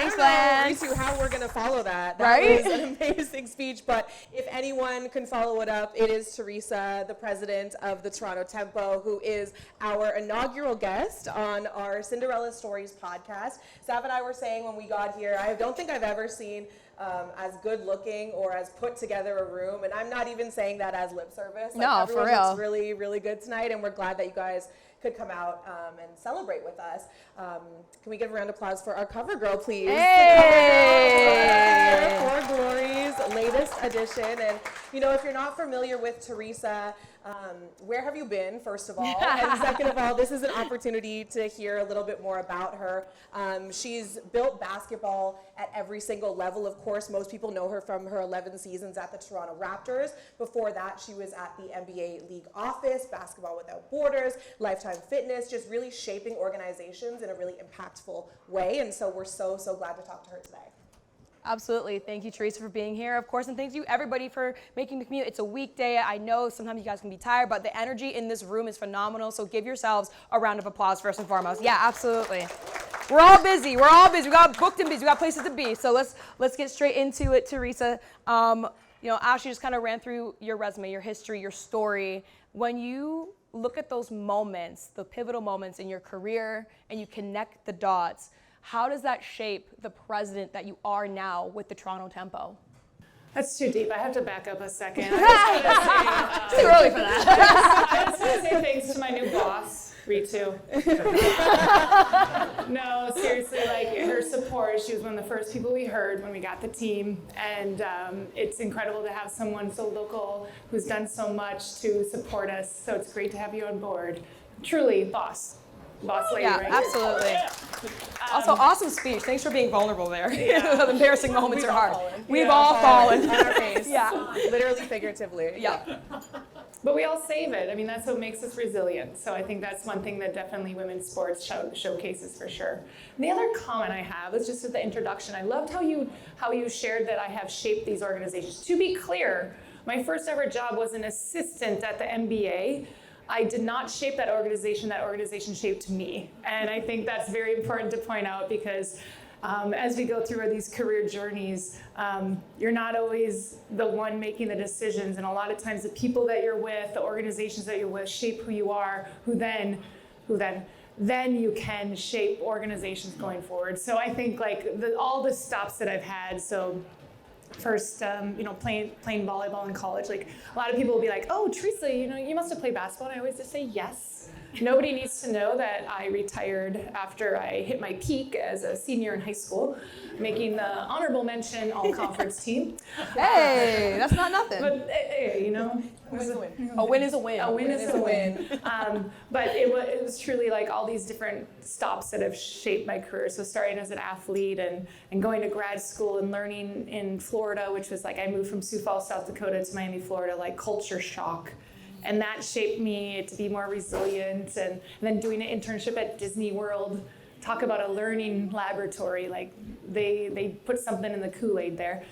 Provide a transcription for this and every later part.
Thanks, Lance. Me too, how we're going to follow that. That right? was an amazing speech. But if anyone can follow it up, it is Teresa, the president of the Toronto Tempo, who is our inaugural guest on our Cinderella Stories podcast. Sav and I were saying when we got here, I don't think I've ever seen as good looking or as put together a room, and I'm not even saying that as lip service. Like, no, everyone for real. looks really, really good tonight, and we're glad that you guys could come out and celebrate with us. Can we give a round of applause for our cover girl, please? Hey! For Glory's latest edition. And you know, if you're not familiar with Teresa, where have you been, first of all? And second of all, this is an opportunity to hear a little bit more about her. She's built basketball at every single level. Of course, most people know her from her 11 seasons at the Toronto Raptors. Before that, she was at the NBA League office, Basketball Without Borders, Lifetime Fitness, just really shaping organizations in a really impactful way. And so we're so, so glad to talk to her today. Absolutely. Thank you, Teresa, for being here, of course, and thank you, everybody, for making the commute. It's a weekday. I know sometimes you guys can be tired, but the energy in this room is phenomenal, so give yourselves a round of applause first and foremost. Yeah, absolutely. We're all busy. We're all busy. We got booked and busy. We got places to be, so let's get straight into it, Teresa. You know, Ashley just kind of ran through your resume, your history, your story. When you look at those moments, the pivotal moments in your career, and you connect the dots, how does that shape the president that you are now with the Toronto Tempo? That's too deep. I have to back up a second. It's too early for that. I just want to say thanks to my new boss, Ritu. No, seriously, like her support. She was one of the first people we heard when we got the team, and it's incredible to have someone so local who's done so much to support us. So it's great to have you on board. Truly, boss lady, yeah, right? Absolutely. Also, awesome speech. Thanks for being vulnerable there. Yeah. Embarrassing moments are hard. We've all fallen on our face. Yeah. Literally, figuratively. Yeah. But we all save it. I mean, that's what makes us resilient. So I think that's one thing that definitely women's sports showcases for sure. And the other comment I have is just at the introduction. I loved how you shared that I have shaped these organizations. To be clear, my first ever job was an assistant at the NBA. I did not shape that organization shaped me. And I think that's very important to point out because as we go through these career journeys, you're not always the one making the decisions. And a lot of times the people that you're with, the organizations that you're with shape who you are, who then you can shape organizations going forward. So I think like all the stops that I've had, so first, playing volleyball in college, like a lot of people will be like, oh, Teresa, you must have played basketball. And I always just say yes. Nobody needs to know that I retired after I hit my peak as a senior in high school, making the honorable mention all-conference team. Hey, that's not nothing. But hey, A win is a win. A win is a win. A win is a win. But it was truly like all these different stops that have shaped my career. So starting as an athlete and going to grad school and learning in Florida, which was like I moved from Sioux Falls, South Dakota to Miami, Florida, like culture shock. And that shaped me to be more resilient. And then doing an internship at Disney World, talk about a learning laboratory, like they put something in the Kool-Aid there.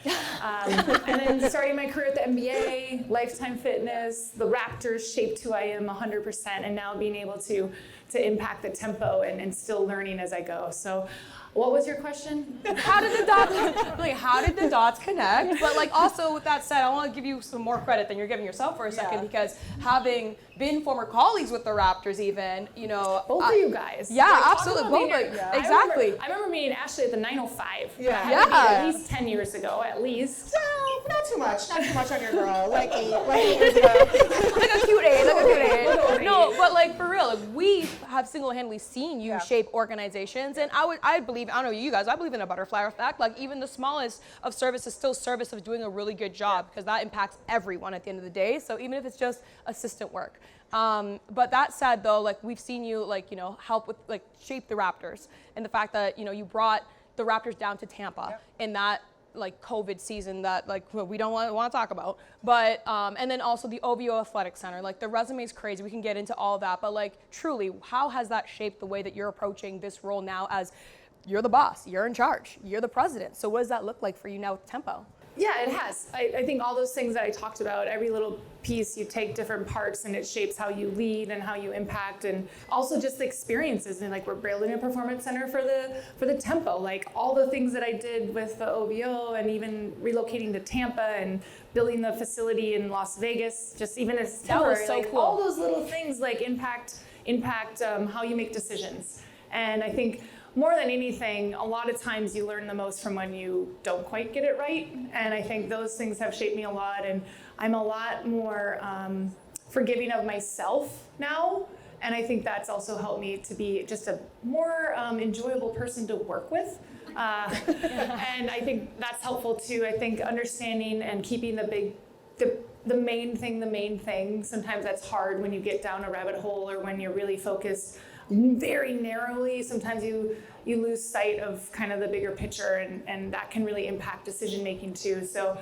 And then starting my career at the NBA, Lifetime Fitness, the Raptors shaped who I am 100%, and now being able to impact the tempo and still learning as I go. So what was your question? How did the dots connect? But like also with that said, I want to give you some more credit than you're giving yourself for a second, because having been former colleagues with the Raptors, even both of you guys. Yeah, like, absolutely. Both. Exactly. I remember meeting Ashley at the 905. Yeah. At least 10 years ago, at least. So, not too much on your girl. Like 8 years ago. like a cute age. No, but like for real, like, we have single-handedly seen you shape organizations, and I believe, I don't know you guys, I believe in a butterfly effect. Like even the smallest of service is still service of doing a really good job, because that impacts everyone at the end of the day. So even if it's just assistant work. But that said though, like we've seen you help with shape the Raptors, and the fact that you brought the Raptors down to Tampa in that like COVID season that we don't want to talk about, but and then also the OVO Athletic Center. Like the resume is crazy. We can get into all of that, but like truly, how has that shaped the way that you're approaching this role now? As you're the boss, you're in charge, you're the president. So what does that look like for you now with Tempo? Yeah, it has. I think all those things that I talked about, every little piece, you take different parts and it shapes how you lead and how you impact, and also just the experiences. And like, we're building a performance center for the tempo, like all the things that I did with the OVO, and even relocating to Tampa and building the facility in Las Vegas, just even as temporary. That was so like, cool. all those little things like impact how you make decisions. And I think more than anything, a lot of times you learn the most from when you don't quite get it right. And I think those things have shaped me a lot. And I'm a lot more forgiving of myself now. And I think that's also helped me to be just a more enjoyable person to work with. And I think that's helpful too. I think understanding and keeping the main thing. Sometimes that's hard when you get down a rabbit hole, or when you're really focused very narrowly. Sometimes you lose sight of kind of the bigger picture, and that can really impact decision making too. So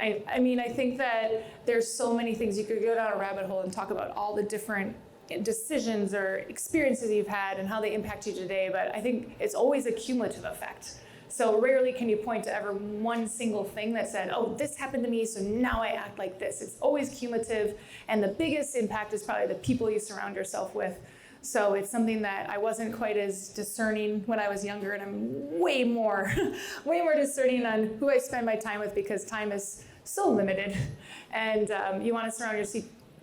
I mean, I think that there's so many things. You could go down a rabbit hole and talk about all the different decisions or experiences you've had and how they impact you today, but I think it's always a cumulative effect. So rarely can you point to ever one single thing that said, oh, this happened to me, so now I act like this. It's always cumulative, and the biggest impact is probably the people you surround yourself with. So it's something that I wasn't quite as discerning when I was younger, and I'm way more discerning on who I spend my time with, because time is so limited. And you want to surround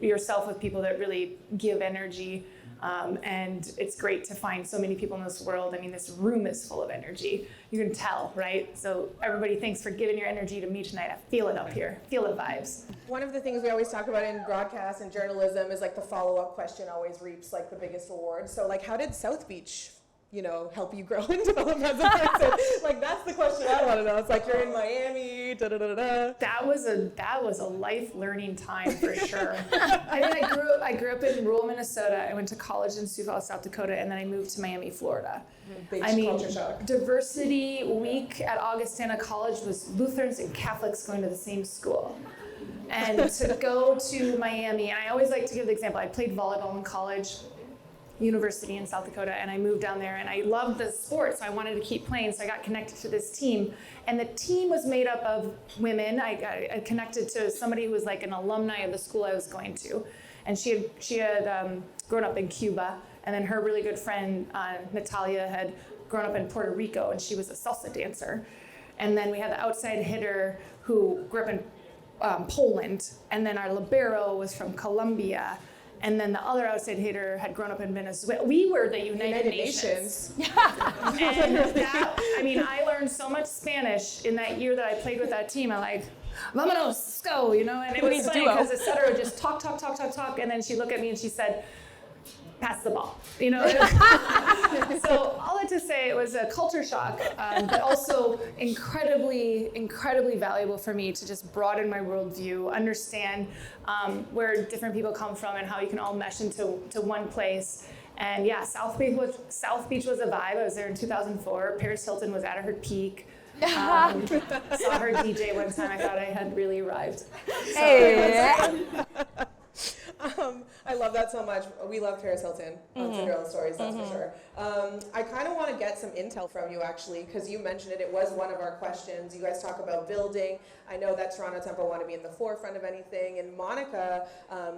yourself with people that really give energy. And it's great to find so many people in this world. I mean, this room is full of energy. You can tell, right? So everybody, thanks for giving your energy to me tonight. I feel it up here. Feel the vibes. One of the things we always talk about in broadcast and journalism is like the follow-up question always reaps like the biggest reward. So like, how did South Beach, help you grow and develop as a person? Like, that's the question I want to know. It's like, you're in Miami, da-da-da-da-da. That was a life learning time for sure. I mean, I grew up in rural Minnesota. I went to college in Sioux Falls, South Dakota, and then I moved to Miami, Florida. Big culture shock. Diversity week at Augustana College was Lutherans and Catholics going to the same school. And to go to Miami, and I always like to give the example, I played volleyball in college, university in South Dakota, and I moved down there, and I loved the sport, so I wanted to keep playing, so I got connected to this team. And the team was made up of women. I connected to somebody who was like an alumni of the school I was going to, and she had grown up in Cuba, and then her really good friend Natalia had grown up in Puerto Rico, and she was a salsa dancer. And then we had the outside hitter who grew up in Poland, and then our libero was from Colombia. And then the other outside hitter had grown up in Venezuela. We were the United Nations. And I learned so much Spanish in that year that I played with that team. I'm like, vámonos, let's go, and it was funny because et cetera would just talk, and then she'd look at me and she said, pass the ball, So all that to say, it was a culture shock, but also incredibly, incredibly valuable for me to just broaden my worldview, understand where different people come from and how you can all mesh into one place. And yeah, South Beach was a vibe. I was there in 2004. Paris Hilton was at her peak. Saw her DJ one time. I thought I had really arrived. So Hey. I love that so much. We love Teresa Hilton on Cinderella Stories, that's for sure. I kind of want to get some intel from you, actually, because you mentioned it. It was one of our questions. You guys talk about building. I know that Toronto Temple want to be in the forefront of anything, and Monica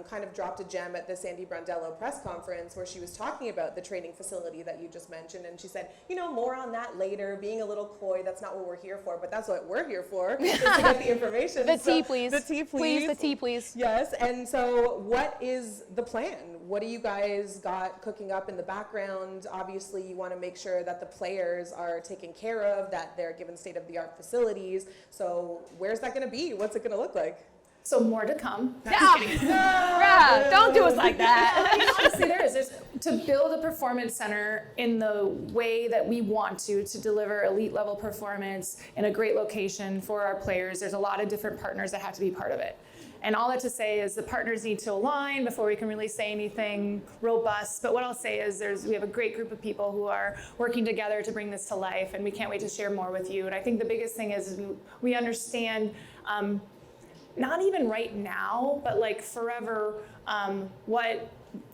kind of dropped a gem at the Sandy Brondello press conference where she was talking about the training facility that you just mentioned, and she said, more on that later, being a little coy, that's not what we're here for, but that's what we're here for, is to get the information. The tea, please. The tea, please. Please, the tea, please. Yes, and so what is the plan? What do you guys got cooking up in the background? Obviously, you want to make sure that the players are taken care of, that they're given state-of-the-art facilities. So where's that going to be? What's it going to look like? So more to come. Yeah, don't do us like that. Honestly, there's to build a performance center in the way that we want to deliver elite level performance in a great location for our players. There's a lot of different partners that have to be part of it. And all that to say is the partners need to align before we can really say anything robust. But what I'll say is we have a great group of people who are working together to bring this to life, and we can't wait to share more with you. And I think the biggest thing is we understand, not even right now, but like forever, what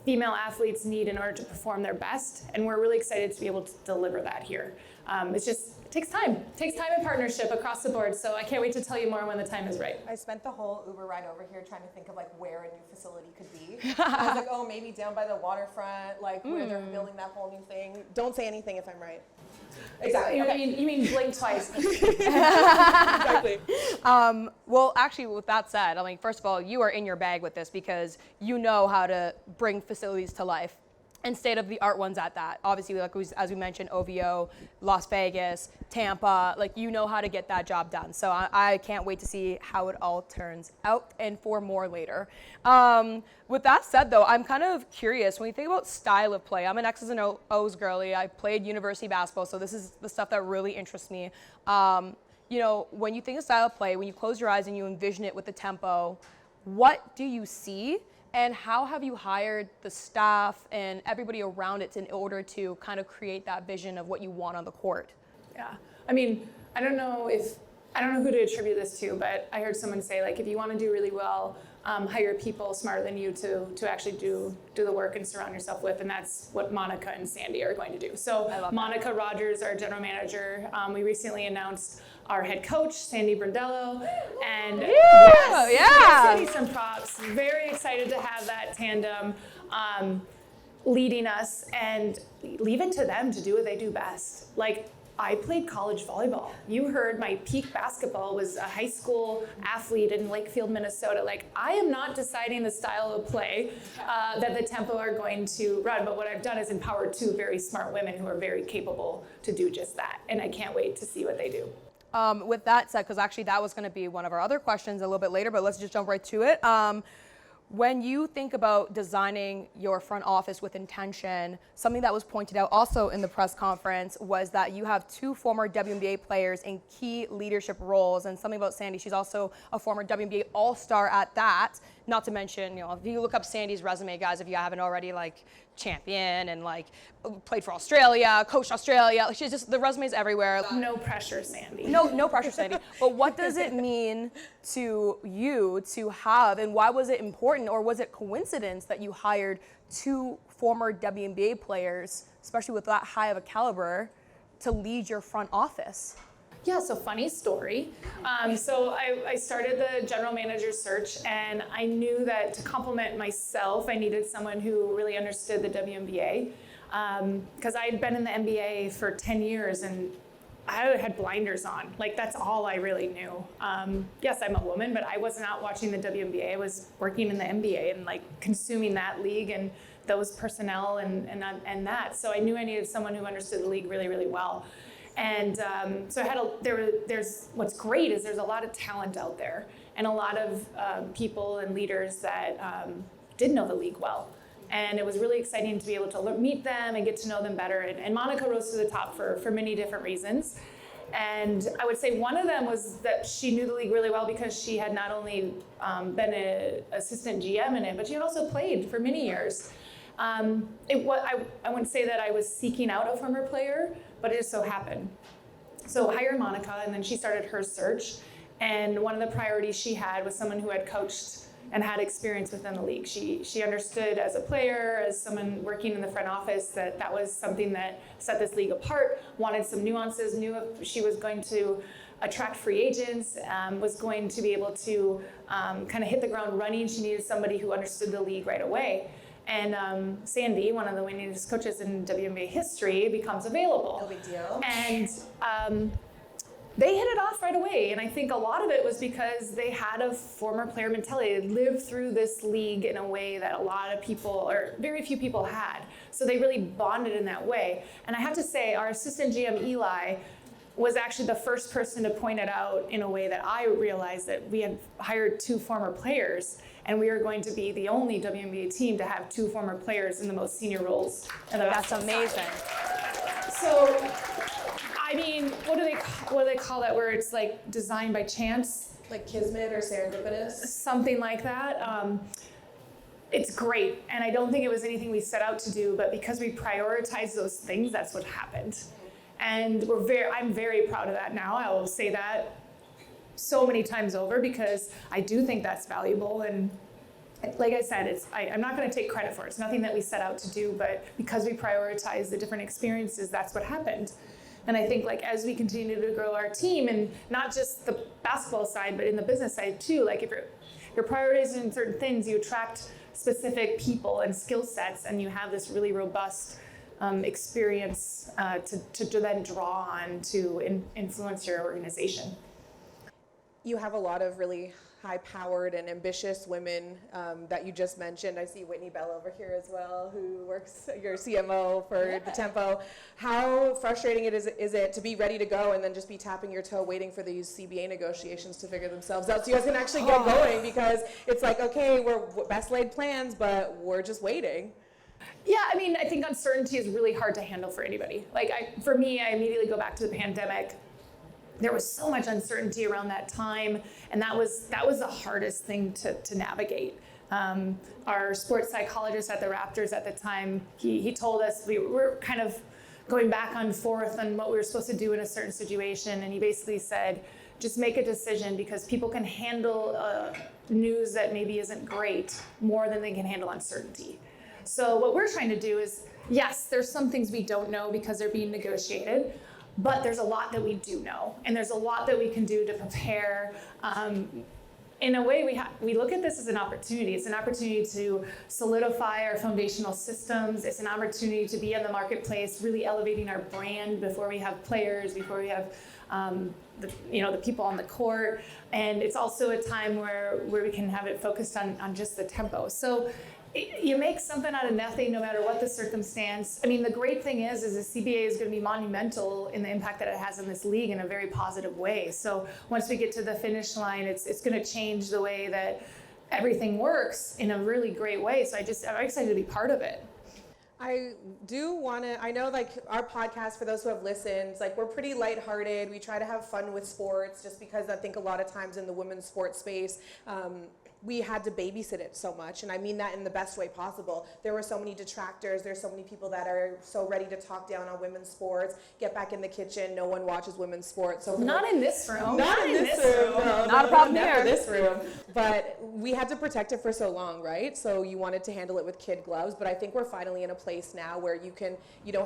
female athletes need in order to perform their best, and we're really excited to be able to deliver that here. It takes time. It takes time and partnership across the board, so I can't wait to tell you more when the time is right. I spent the whole Uber ride over here trying to think of like where a new facility could be. I was like, oh, maybe down by the waterfront, like where they're building that whole new thing. Don't say anything if I'm right. Exactly. You mean blink twice. Exactly. Well, actually, with that said, I mean, first of all, you are in your bag with this because you know how to bring facilities to life. And state-of-the-art ones at that. Obviously, like as we mentioned, OVO, Las Vegas, Tampa, like you know how to get that job done. So I can't wait to see how it all turns out and for more later. With that said though, I'm kind of curious, when you think about style of play, I'm an X's and O's girly. I played university basketball, so this is the stuff that really interests me. You know, when you think of style of play, when you close your eyes and you envision it with the tempo, what do you see? And how have you hired the staff and everybody around it in order to kind of create that vision of what you want on the court? Yeah, I mean, I don't know who to attribute this to, but I heard someone say, like, if you want to do really well, hire people smarter than you to actually do the work and surround yourself with, and that's what Monica and Sandy are going to do. So Monica Rogers, our general manager, we recently announced our head coach, Sandy Brondello, and Sandy some props. Very excited to have that tandem leading us, and leave it to them to do what they do best. Like, I played college volleyball. You heard my peak basketball was a high school athlete in Lakefield, Minnesota. Like, I am not deciding the style of play that the Tempo are going to run, but what I've done is empowered two very smart women who are very capable to do just that, and I can't wait to see what they do. With that said, because actually that was going to be one of our other questions a little bit later, but let's just jump right to it. When you think about designing your front office with intention, something that was pointed out also in the press conference was that you have two former WNBA players in key leadership roles, and something about Sandy, she's also a former WNBA All-Star at that. Not to mention, you know, if you look up Sandy's resume, guys, if you haven't already, like, champion and like played for Australia, coached Australia. Like, she's just, the resume's everywhere. No pressure, Sandy. No pressure, Sandy. But what does it mean to you to have, and why was it important, or was it coincidence that you hired two former WNBA players, especially with that high of a caliber, to lead your front office? Yeah, so funny story. So I started the general manager search, and I knew that to complement myself, I needed someone who really understood the WNBA. Because I had been in the NBA for 10 years, and I had blinders on. Like, that's all I really knew. Yes, I'm a woman, but I was not watching the WNBA. I was working in the NBA and like consuming that league and those personnel and that. So I knew I needed someone who understood the league really, really well. And so there's what's great is there's a lot of talent out there, and a lot of people and leaders that did know the league well. And it was really exciting to be able to meet them and get to know them better. And Monica rose to the top for many different reasons. And I would say one of them was that she knew the league really well because she had not only been an assistant GM in it, but she had also played for many years. I wouldn't say that I was seeking out a former player, but it just so happened. So I hired Monica, and then she started her search. And one of the priorities she had was someone who had coached and had experience within the league. She understood as a player, as someone working in the front office, that was something that set this league apart, wanted some nuances, knew if she was going to attract free agents, was going to be able to kind of hit the ground running. She needed somebody who understood the league right away. And Sandy, one of the winningest coaches in WNBA history, becomes available. No big deal. And they hit it off right away. And I think a lot of it was because they had a former player mentality. They lived through this league in a way that a lot of people, or very few people, had. So they really bonded in that way. And I have to say, our assistant GM, Eli, was actually the first person to point it out in a way that I realized that we had hired two former players, and we are going to be the only WNBA team to have two former players in the most senior roles. And that's amazing. So, I mean, what do they call that, where it's like designed by chance? Like kismet or serendipitous? Something like that. It's great, and I don't think it was anything we set out to do, but because we prioritized those things, that's what happened. And I'm very proud of that now. I will say that so many times over because I do think that's valuable, and like I said, I'm not going to take credit for it. It's nothing that we set out to do, but because we prioritize the different experiences, that's what happened. And I think like as we continue to grow our team, and not just the basketball side, but in the business side too, like if you're prioritizing certain things, you attract specific people and skill sets, and you have this really robust experience to then draw on to influence your organization. You have a lot of really high-powered and ambitious women that you just mentioned. I see Whitney Bell over here as well, who works your CMO for the Tempo. How frustrating is it to be ready to go and then just be tapping your toe waiting for these CBA negotiations to figure themselves out so you guys can actually get going, because it's like, okay, we're best laid plans, but we're just waiting. Yeah, I mean, I think uncertainty is really hard to handle for anybody. Like for me, I immediately go back to the pandemic. There was so much uncertainty around that time, and that was the hardest thing to navigate. Our sports psychologist at the Raptors at the time, he told us we were kind of going back and forth on what we were supposed to do in a certain situation, and he basically said, just make a decision, because people can handle news that maybe isn't great more than they can handle uncertainty. So what we're trying to do is, yes, there's some things we don't know because they're being negotiated, but there's a lot that we do know, and there's a lot that we can do to prepare. In a way, we look at this as an opportunity. It's an opportunity to solidify our foundational systems. It's an opportunity to be in the marketplace, really elevating our brand before we have players, before we have the people on the court. And it's also a time where we can have it focused on just the tempo. So you make something out of nothing, no matter what the circumstance. I mean, the great thing is the CBA is going to be monumental in the impact that it has in this league in a very positive way. So once we get to the finish line, it's going to change the way that everything works in a really great way. So I'm excited to be part of it. I do want to, I know like our podcast, for those who have listened, like we're pretty lighthearted. We try to have fun with sports, just because I think a lot of times in the women's sports space, we had to babysit it so much, and I mean that in the best way possible. There were so many detractors. There's so many people that are so ready to talk down on women's sports, get back in the kitchen. No one watches women's sports. So not in this room. Not in this room. No, not a problem here. here. This room. But we had to protect it for so long, right? So you wanted to handle it with kid gloves. But I think we're finally in a place now where you can,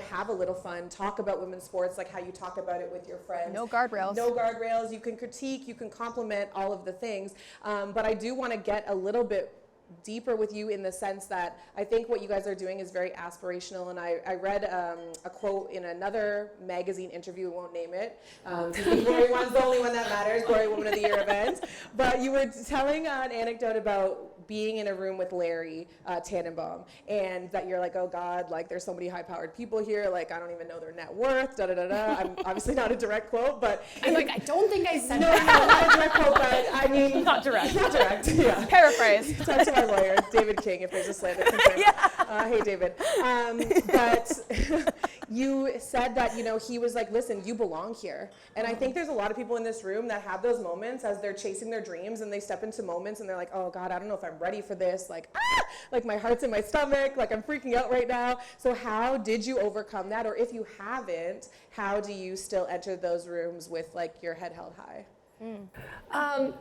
have a little fun, talk about women's sports like how you talk about it with your friends. No guardrails. No guardrails. You can critique. You can compliment, all of the things. But I do want to get a little bit deeper with you in the sense that I think what you guys are doing is very aspirational, and I read a quote in another magazine interview, we won't name it, the Glory one's the only one that matters, Glory Woman of the Year event, but you were telling an anecdote about being in a room with Larry Tannenbaum, and that you're like, oh God, like there's so many high-powered people here, like I don't even know their net worth, da-da-da-da. I'm obviously not a direct quote, but... I'm like, I don't think I said no, not a direct quote, but I mean... Not direct. Not direct, yeah. Paraphrase. Talk to our lawyer, David King, if there's a slander concern. Hey, David. But you said that, he was like, listen, you belong here. And I think there's a lot of people in this room that have those moments as they're chasing their dreams, and they step into moments and they're like, oh God, I don't know if I'm ready for this. Like my heart's in my stomach, like I'm freaking out right now. So how did you overcome that? Or if you haven't, how do you still enter those rooms with like your head held high?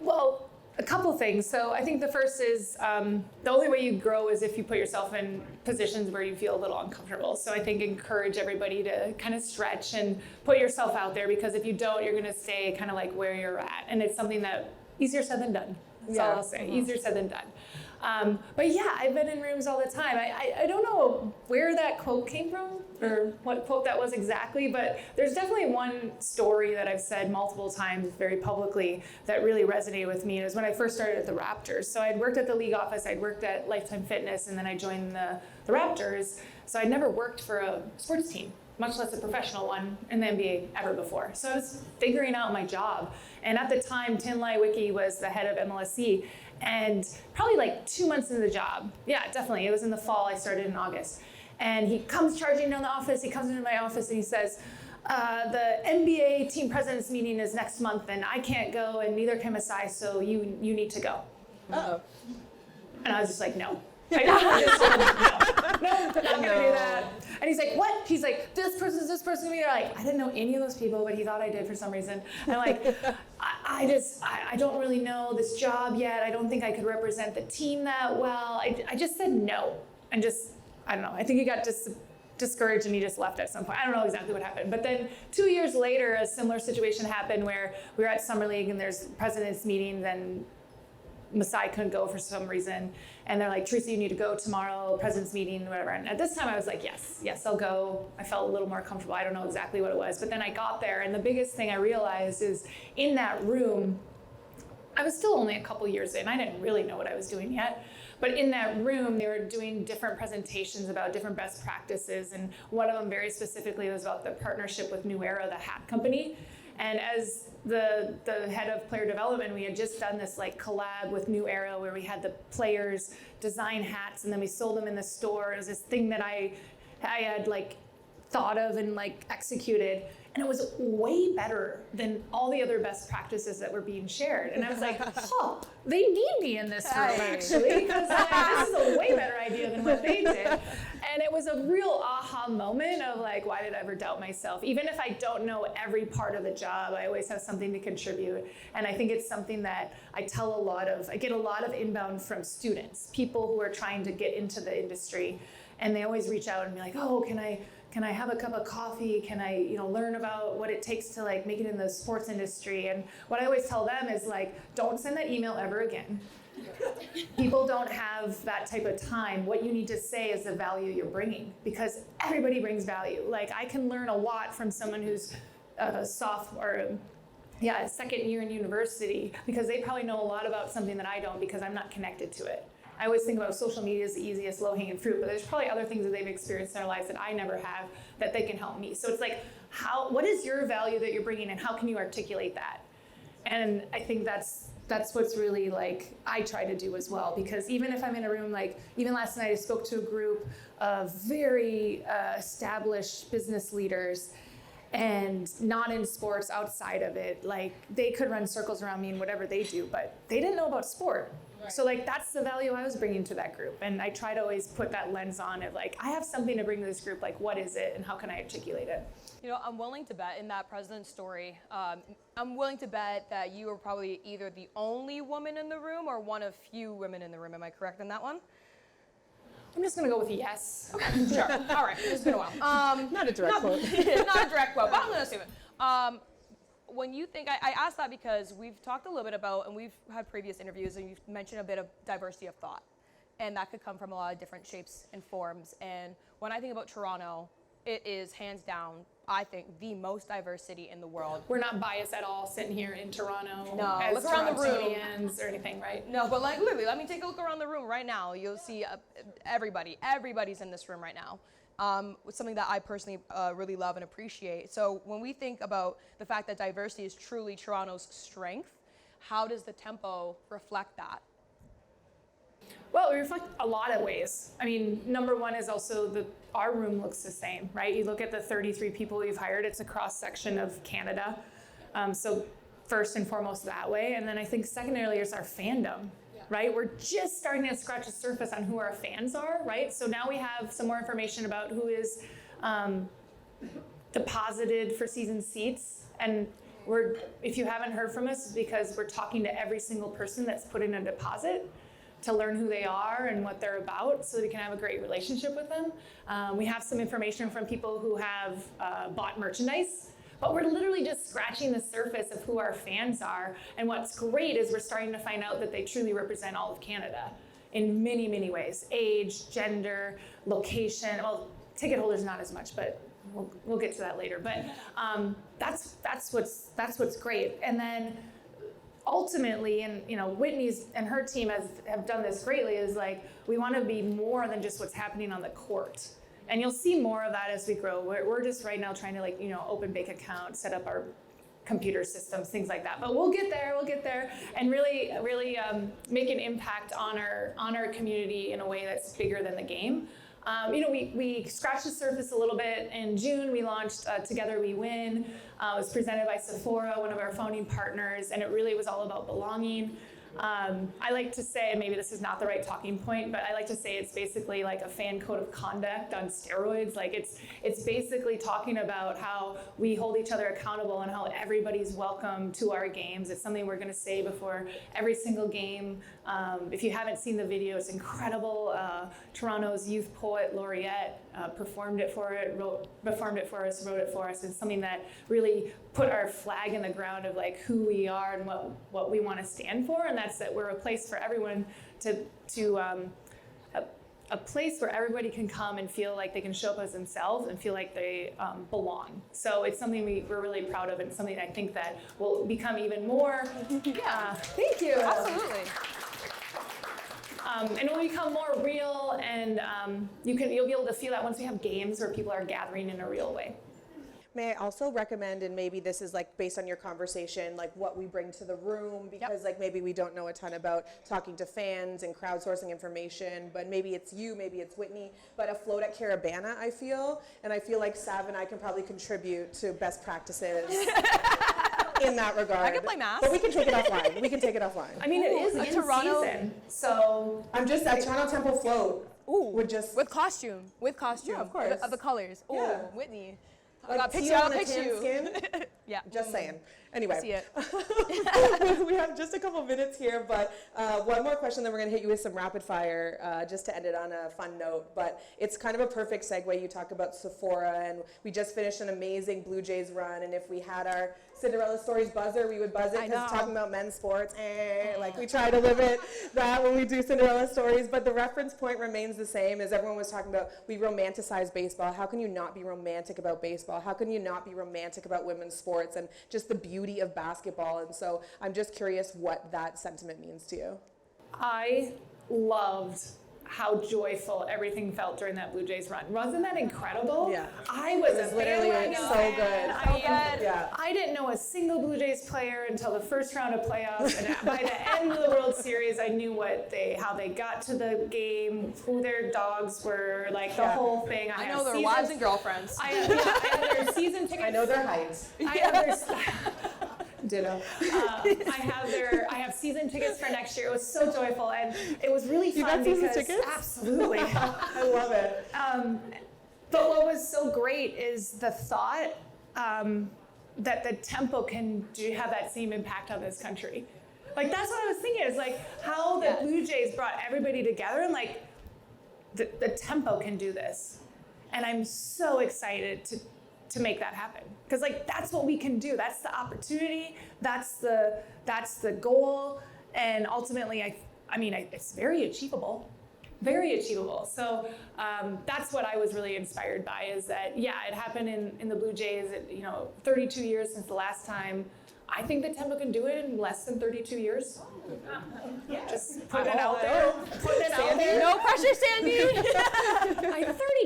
Well, a couple things. So I think the first is the only way you grow is if you put yourself in positions where you feel a little uncomfortable. So I think encourage everybody to kind of stretch and put yourself out there, because if you don't, you're going to stay kind of like where you're at. And it's something that easier said than done. That's all I'll say. Easier said than done. But yeah, I've been in rooms all the time. I don't know where that quote came from or what quote that was exactly, but there's definitely one story that I've said multiple times very publicly that really resonated with me. It was when I first started at the Raptors. So I'd worked at the league office, I'd worked at Lifetime Fitness, and then I joined the Raptors. So I'd never worked for a sports team, much less a professional one in the NBA ever before. So I was figuring out my job. And at the time, Tin Lai Wiki was the head of MLSE. And probably like 2 months into the job, yeah, definitely, it was in the fall, I started in August. And he comes charging down the office, he comes into my office and he says, the NBA team president's meeting is next month and I can't go and neither can Masai, so you need to go. Uh-oh. And I was just like, no. I just told him, no, not gonna do that. And he's like, what? He's like, this person's this person. You're like, I didn't know any of those people, but he thought I did for some reason. And I'm like, I don't really know this job yet. I don't think I could represent the team that well. I just said no. And just, I don't know. I think he got discouraged and he just left at some point. I don't know exactly what happened. But then 2 years later, a similar situation happened where we were at Summer League and there's president's meetings and Masai couldn't go for some reason. And they're like, Teresa, you need to go tomorrow, president's meeting, whatever. And at this time I was like, yes, I'll go. I felt a little more comfortable. I don't know exactly what it was. But then I got there and the biggest thing I realized is in that room, I was still only a couple years in. I didn't really know what I was doing yet. But in that room, they were doing different presentations about different best practices. And one of them very specifically was about the partnership with New Era, the hat company. And as the head of player development, we had just done this like collab with New Era where we had the players design hats and then we sold them in the store. It was this thing that I had like thought of and like executed. And it was way better than all the other best practices that were being shared. And I was like, they need me in this room actually, because this is a way better idea than what they did. And it was a real aha moment of like, why did I ever doubt myself? Even if I don't know every part of the job, I always have something to contribute. And I think it's something that I get a lot of inbound from students, people who are trying to get into the industry. And they always reach out and be like, oh, can I have a cup of coffee? Can I, learn about what it takes to like make it in the sports industry? And what I always tell them is like, don't send that email ever again. People don't have that type of time. What you need to say is the value you're bringing, because everybody brings value. Like I can learn a lot from someone who's a second year in university, because they probably know a lot about something that I don't because I'm not connected to it. I always think about social media as the easiest low-hanging fruit, but there's probably other things that they've experienced in their lives that I never have that they can help me. So it's like, what is your value that you're bringing and how can you articulate that? And I think that's what's really like, I try to do as well, because even if I'm in a room, like even last night I spoke to a group of very established business leaders and not in sports, outside of it. Like they could run circles around me in whatever they do, but they didn't know about sport. Right. So like that's the value I was bringing to that group. And I try to always put that lens on of like, I have something to bring to this group, like what is it and how can I articulate it? I'm willing to bet in that president's story, I'm willing to bet that you were probably either the only woman in the room or one of few women in the room. Am I correct in that one? I'm just gonna go with a yes. Okay, sure. All right, it's been a while. Not a direct quote. Not a direct quote, but I'm gonna assume it. When you think, I asked that because we've talked a little bit about, and we've had previous interviews, and you've mentioned a bit of diversity of thought. And that could come from a lot of different shapes and forms. And when I think about Toronto, it is hands down, I think, the most diverse city in the world. We're not biased at all sitting here in Toronto as look around the room or anything, right? No, but like literally, let me take a look around the room right now. You'll see everybody's in this room right now. Something that I personally really love and appreciate. So when we think about the fact that diversity is truly Toronto's strength, how does the tempo reflect that? Well, we reflect a lot of ways. I mean, number one is also our room looks the same, right? You look at the 33 people we've hired, it's a cross section of Canada. So first and foremost that way. And then I think secondarily is our fandom. Right? We're just starting to scratch the surface on who our fans are, right? So now we have some more information about who is deposited for season seats. And if you haven't heard from us, it's because we're talking to every single person that's put in a deposit to learn who they are and what they're about so that we can have a great relationship with them. We have some information from people who have bought merchandise. But we're literally just scratching the surface of who our fans are. And what's great is we're starting to find out that they truly represent all of Canada in many, many ways. Age, gender, location. Well, ticket holders not as much, but we'll get to that later. But that's what's great. And then ultimately, and Whitney's and her team have done this greatly, is like we want to be more than just what's happening on the court. And you'll see more of that as we grow. We're just right now trying to open bank accounts, set up our computer systems, things like that. But we'll get there, and really make an impact on our community in a way that's bigger than the game. We scratched the surface a little bit. In June, we launched Together We Win. It was presented by Sephora, one of our founding partners, and it really was all about belonging. I like to say, and maybe this is not the right talking point, but I like to say it's basically like a fan code of conduct on steroids. Like it's basically talking about how we hold each other accountable and how everybody's welcome to our games. It's something we're going to say before every single game. If you haven't seen the video, it's incredible. Toronto's youth poet laureate performed it for us, wrote it for us. It's something that really put our flag in the ground of like who we are and what we want to stand for, and that's that we're a place for everyone a place where everybody can come and feel like they can show up as themselves and feel like they belong. So it's something we're really proud of, and something I think that will become even more. Thank you. Absolutely. And it will become more real, and you'll be able to feel that once we have games where people are gathering in a real way. May I also recommend, and maybe this is like based on your conversation, like what we bring to the room, because like maybe we don't know a ton about talking to fans and crowdsourcing information, but maybe it's you, maybe it's Whitney, but a float at Caravana, I feel like Sav and I can probably contribute to best practices in that regard. I can play math. But we can take it offline. I mean, it is in Toronto season, so I'm just a Toronto Temple float. Would just with costume. Yeah, of course. Of the colors. Oh, Yeah. Whitney. like I'll pitch teal you. I'll on a pitch tan you. skin. Yeah. Just saying. I Anyway, see it. we have just a couple minutes here, but one more question, then we're going to hit you with some rapid fire just to end it on a fun note. But it's kind of a perfect segue. You talk about Sephora, and we just finished an amazing Blue Jays run. And if we had our Cinderella Stories buzzer, we would buzz it because talking about men's sports, like we try to limit that when we do Cinderella Stories. But the reference point remains the same as everyone was talking about. We romanticize baseball. How can you not be romantic about baseball? How can you not be romantic about women's sports and just the beauty of basketball? And so I'm just curious what that sentiment means to you. I loved how joyful everything felt during that Blue Jays run. Wasn't that incredible? Yeah. I was literally bandwagon so fan. good. I mean, Yeah. I didn't know a single Blue Jays player until the first round of playoffs, and by the end of the World Series, I knew how they got to the game, who their dogs were, like the whole thing. I know their wives and girlfriends. I have their season tickets. I know their heights. I have their ditto. I have season tickets for next year. It was so joyful, and it was really fun. You got season because tickets? Absolutely. I love it. But what was so great is the thought that the tempo can have that same impact on this country. Like that's what I was thinking. Is like how the Blue Jays brought everybody together, and like the tempo can do this, and I'm so excited to make that happen, because like that's what we can do. That's the opportunity. That's the goal, and ultimately, I mean, it's very achievable. Very achievable. So that's what I was really inspired by, is that, it happened in the Blue Jays, 32 years since the last time. I think the tempo can do it in less than 32 years. Just putting it out there. Putting it out there. No pressure, Sandy.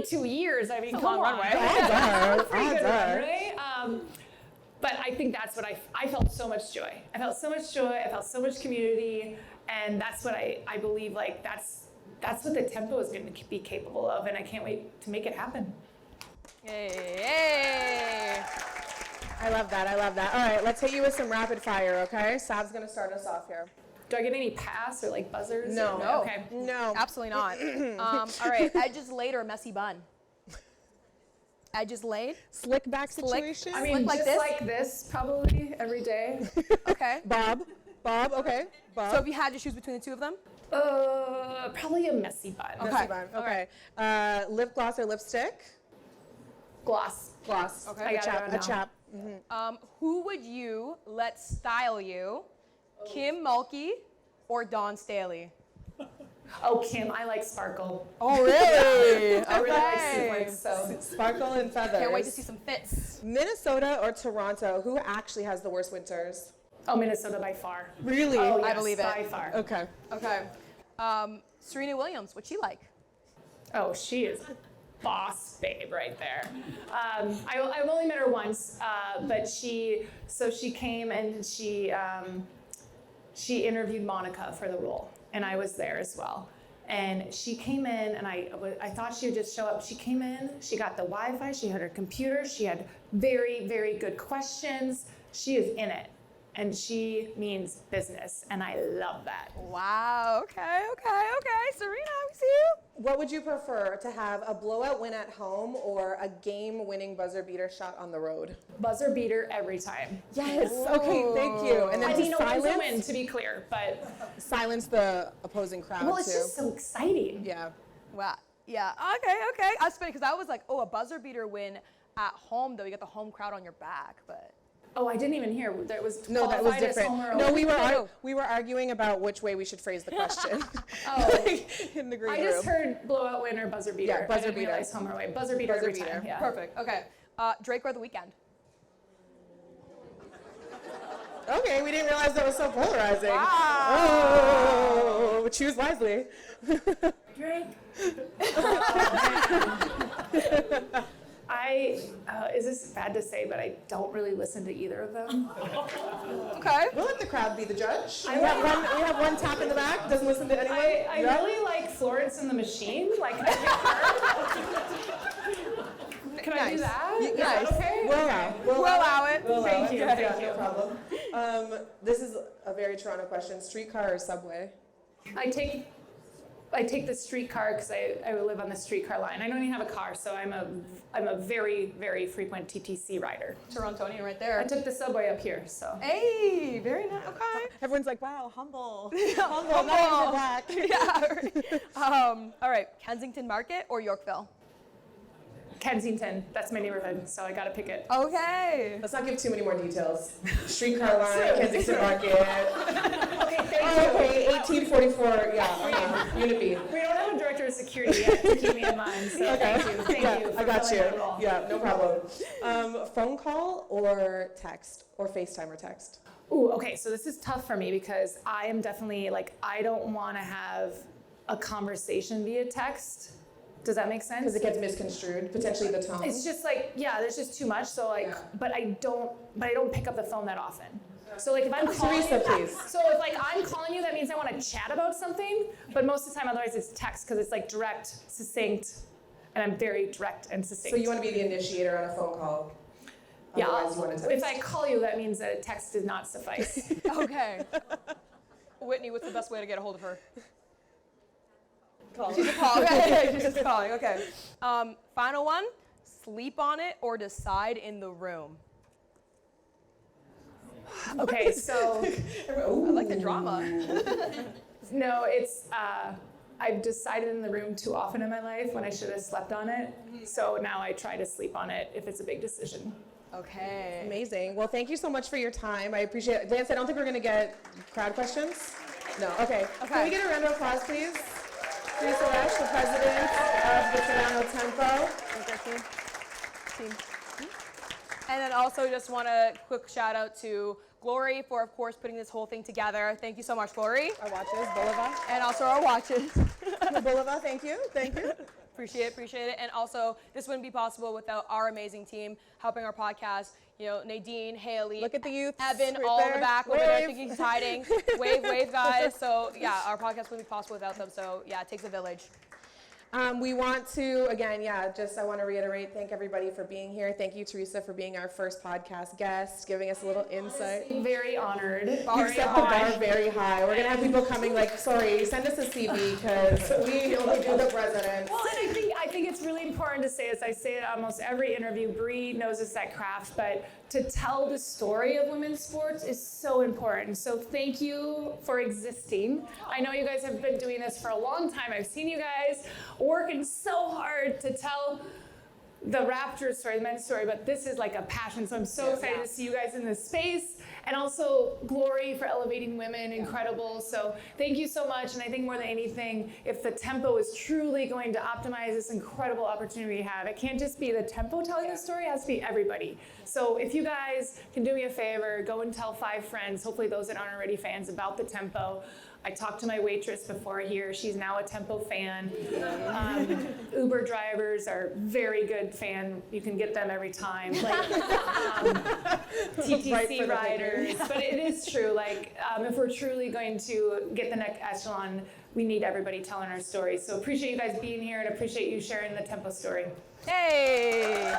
32 years, I mean, come on. Pretty good run, right? But I think that's what I felt so much joy. I felt so much joy. I felt so much community. And that's what I believe, like, that's what the tempo is going to be capable of, and I can't wait to make it happen. Yay. I love that. All right, let's hit you with some rapid fire, okay? Sav's going to start us off here. Do I get any pass or like buzzers? No. Okay. No. Absolutely not. All right, edges laid or messy bun? Edges laid? Slick back situation? I mean, like just this? like this probably every day. Okay. Bob, okay. Bob. So if you had to choose between the two of them? Probably a messy bun. Messy bun. Okay. Lip gloss or lipstick? Gloss. Gloss. Okay. I got it right now. A chap. Who would you let style you? Kim Mulkey or Dawn Staley? Oh, Kim, I like sparkle. Oh, really? I really like sequins, so. Sparkle and feathers. Can't wait to see some fits. Minnesota or Toronto? Who actually has the worst winters? Oh, Minnesota by far. Really? Oh, yes, I believe it. by far. Okay. Okay. Serena Williams, what's she like? Oh, she is boss babe right there. I've only met her once, but she came and she interviewed Monica for the role, and I was there as well. And she came in, and I thought she would just show up. She came in, she got the Wi-Fi, she had her computer, she had very, very good questions. She is in it. and she means business, and I love that. Wow. Okay. Serena, we see you. What would you prefer, to have a blowout win at home or a game-winning buzzer beater shot on the road? Buzzer beater every time. Yes. Okay. Thank you. And then I to mean, a win's a silence, win, to be clear, but silence the opposing crowd well, it's too. just so exciting. Yeah. Wow. Yeah. Okay. I was funny because I was like, oh, a buzzer beater win at home though. You got the home crowd on your back, but. Oh, I didn't even hear. That was No, that was qualified as different. home or No, away? we were arguing about which way we should phrase the question. Like, in the green I room. just heard blowout win or buzzer beater. Yeah, buzzer I didn't beater. realize home or away. Buzzer beater Buzzer every beater. time. Yeah. Perfect. Okay. Drake or The Weeknd? Okay, we didn't realize that was so polarizing. Wow. Oh, choose wisely. Drake. Is this bad to say, but I don't really listen to either of them. Okay. We'll let the crowd be the judge. We have one tap in the back, doesn't listen to anyone. I really like Florence and the Machine. Like, I can I do that? Is that okay? We'll allow it. Thank you. Yeah, Thank no you. problem. This is a very Toronto question. Streetcar or subway? I take the streetcar because I live on the streetcar line. I don't even have a car, so I'm a very, very frequent TTC rider. Torontonian right I there. took the subway up here, so. Hey, very nice. Okay. Everyone's like, wow, humble. Humble. Not even black. Yeah. All right. Kensington Market or Yorkville? Kensington, that's my neighborhood, so I gotta pick it. Okay. Let's not give too many more details. Streetcar line, Kensington Market. Okay, thank you. Okay, 1844, yeah, Unit B. We don't have a director of security yet to keep me in mind, so thank you. Thank you. I got for you. filling that role. Yeah, no problem. Phone call or text, or FaceTime or text? Ooh, okay, so this is tough for me because I am definitely like, I don't want to have a conversation via text. Does that make sense? Because it gets misconstrued, potentially the tone. It's just like, yeah, there's just too much. So like, Yeah. but I don't pick up the phone that often. So like if I'm calling Teresa, you, please. so if like I'm calling you, that means I want to chat about something. But most of the time, otherwise it's text because it's like direct, succinct, and I'm very direct and succinct. So you want to be the initiator on a phone call? Yeah. Otherwise you want to text. If I call you, that means that a text did not suffice. Okay. Whitney, what's the best way to get a hold of her? Call. She's a call. Okay. She's just calling. Okay. Final one. Sleep on it or decide in the room. Okay, so I like the drama. no, it's I've decided in the room too often in my life when I should have slept on it. So now I try to sleep on it if it's a big decision. Okay. Amazing. Well, thank you so much for your time. I appreciate it. Vance, I don't think we're going to get crowd questions. No. Okay. Can we get a round of applause, please? Teresa Resch, the president of the Toronto Tempo. Team. And then also just want a quick shout out to Glory for, of course, putting this whole thing together. Thank you so much, Glory. Our watches, Bolova. And also our watches. Bolova, thank you. Appreciate it. And also, this wouldn't be possible without our amazing team helping our podcast. You know, Nadine, Haley, Look at the youth. Evan, right all in there. the back over Wave. there thinking he's hiding. Wave, guys. So yeah, our podcast wouldn't be possible without them. So yeah, it takes a village. We want to, again, I want to reiterate, thank everybody for being here. Thank you, Teresa, for being our first podcast guest, giving us a little insight. Very honored. You set the bar very high. We're going to have people coming like, sorry, send us a CV because we only do the president. Well, and I think it's really important to say, as I say it almost every interview, Bree knows it's that craft, but to tell the story of women's sports is so important. So thank you for existing. I know you guys have been doing this for a long time. I've seen you guys working so hard to tell the Raptors story, the men's story, but this is like a passion. So I'm so excited to see you guys in this space. And also Glory for elevating women, incredible. So thank you so much. And I think more than anything, if the Tempo is truly going to optimize this incredible opportunity we have, it can't just be the Tempo telling the story, it has to be everybody. So if you guys can do me a favor, go and tell 5 friends, hopefully those that aren't already fans, about the Tempo. I talked to my waitress before here. She's now a Tempo fan. Uber drivers are very good fan. You can get them every time. Like, TTC riders. But it is true. Like, if we're truly going to get the next echelon, we need everybody telling our stories. So appreciate you guys being here and appreciate you sharing the Tempo story. Hey.